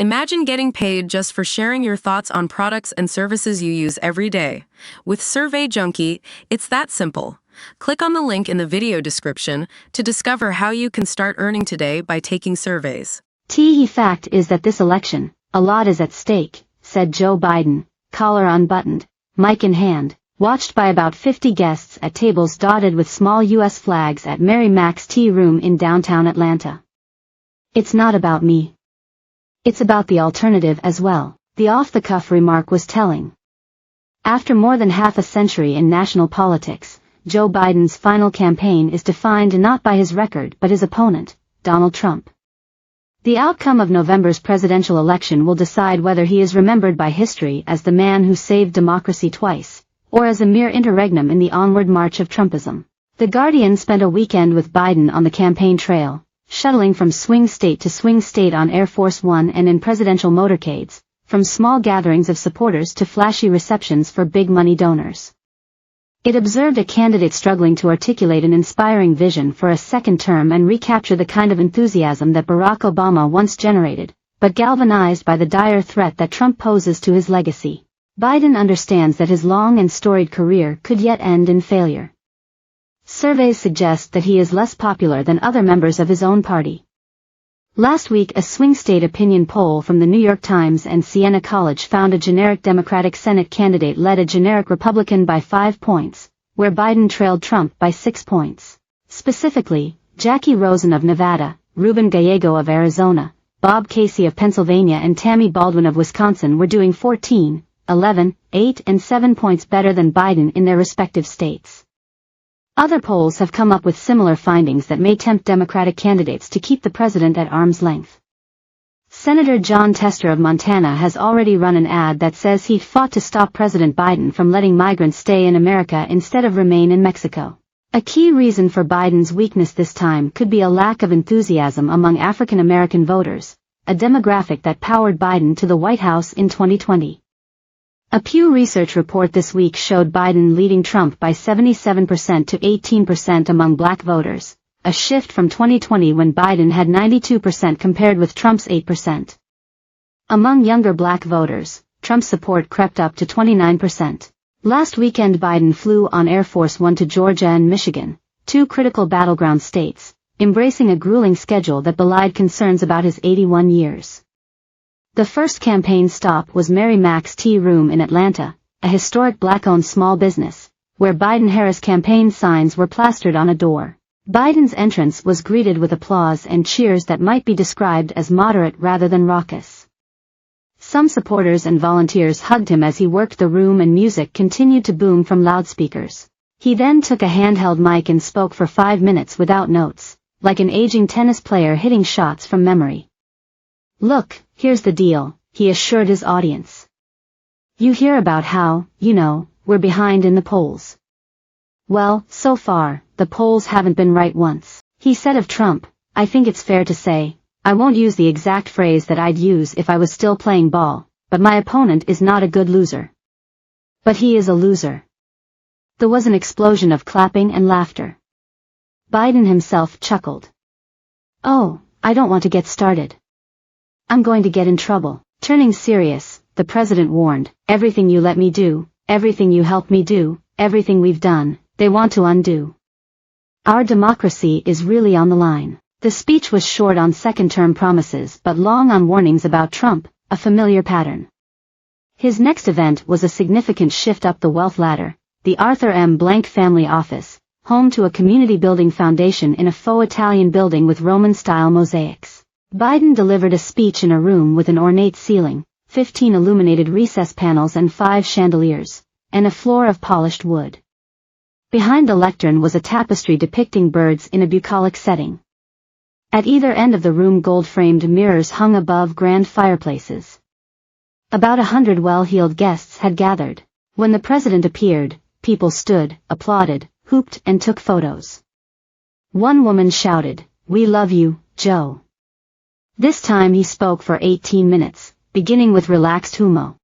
Imagine getting paid just for sharing your thoughts on products and services you use every day. With Survey Junkie, it's that simple. Click on the link in the video description to discover how you can start earning today by taking surveys. The fact is that this election, a lot is at stake, said Joe Biden, collar unbuttoned, mic in hand, watched by about 50 guests at tables dotted with small U.S. flags at Mary Mac's Tea Room in downtown Atlanta. It's not about me. It's about the alternative as well. The off-the-cuff remark was telling. After more than half a century in national politics, Joe Biden's final campaign is defined not by his record but his opponent, Donald Trump. The outcome of November's presidential election will decide whether he is remembered by history as the man who saved democracy twice, or as a mere interregnum in the onward march of Trumpism. The Guardian spent a weekend with Biden on the campaign trail, shuttling from swing state to swing state on Air Force One and in presidential motorcades, from small gatherings of supporters to flashy receptions for big money donors. It observed a candidate struggling to articulate an inspiring vision for a second term and recapture the kind of enthusiasm that Barack Obama once generated, but galvanized by the dire threat that Trump poses to his legacy. Biden understands that his long and storied career could yet end in failure. Surveys suggest that he is less popular than other members of his own party. Last week, a swing state opinion poll from the New York Times and Siena College found a generic Democratic Senate candidate led a generic Republican by 5 points, where Biden trailed Trump by 6 points. Specifically, Jackie Rosen of Nevada, Ruben Gallego of Arizona, Bob Casey of Pennsylvania and Tammy Baldwin of Wisconsin were doing 14, 11, 8 and 7 points better than Biden in their respective states. Other polls have come up with similar findings that may tempt Democratic candidates to keep the president at arm's length. Senator Jon Tester of Montana has already run an ad that says he fought to stop President Biden from letting migrants stay in America instead of remain in Mexico. A key reason for Biden's weakness this time could be a lack of enthusiasm among African American voters, a demographic that powered Biden to the White House in 2020. A Pew Research report this week showed Biden leading Trump by 77% to 18% among black voters, a shift from 2020 when Biden had 92% compared with Trump's 8%. Among younger black voters, Trump's support crept up to 29%. Last weekend Biden flew on Air Force One to Georgia and Michigan, two critical battleground states, embracing a grueling schedule that belied concerns about his 81 years. The first campaign stop was Mary Mac's Tea Room in Atlanta, a historic black-owned small business, where Biden-Harris campaign signs were plastered on a door. Biden's entrance was greeted with applause and cheers that might be described as moderate rather than raucous. Some supporters and volunteers hugged him as he worked the room and music continued to boom from loudspeakers. He then took a handheld mic and spoke for 5 minutes without notes, like an aging tennis player hitting shots from memory. "Look, here's the deal," he assured his audience. "You hear about how, we're behind in the polls. Well, so far, the polls haven't been right once." He said of Trump, "I think it's fair to say, I won't use the exact phrase that I'd use if I was still playing ball, but my opponent is not a good loser. But he is a loser." There was an explosion of clapping and laughter. Biden himself chuckled. "Oh, I don't want to get started. I'm going to get in trouble." Turning serious, the president warned, "Everything you let me do, everything you helped me do, everything we've done, they want to undo. Our democracy is really on the line." The speech was short on second-term promises but long on warnings about Trump, a familiar pattern. His next event was a significant shift up the wealth ladder, the Arthur M. Blank Family Office, home to a community-building foundation in a faux Italian building with Roman-style mosaics. Biden delivered a speech in a room with an ornate ceiling, 15 illuminated recess panels and 5 chandeliers, and a floor of polished wood. Behind the lectern was a tapestry depicting birds in a bucolic setting. At either end of the room gold-framed mirrors hung above grand fireplaces. About 100 well-heeled guests had gathered. When the president appeared, people stood, applauded, hooped and took photos. One woman shouted, "We love you, Joe." This time he spoke for 18 minutes, beginning with relaxed humor.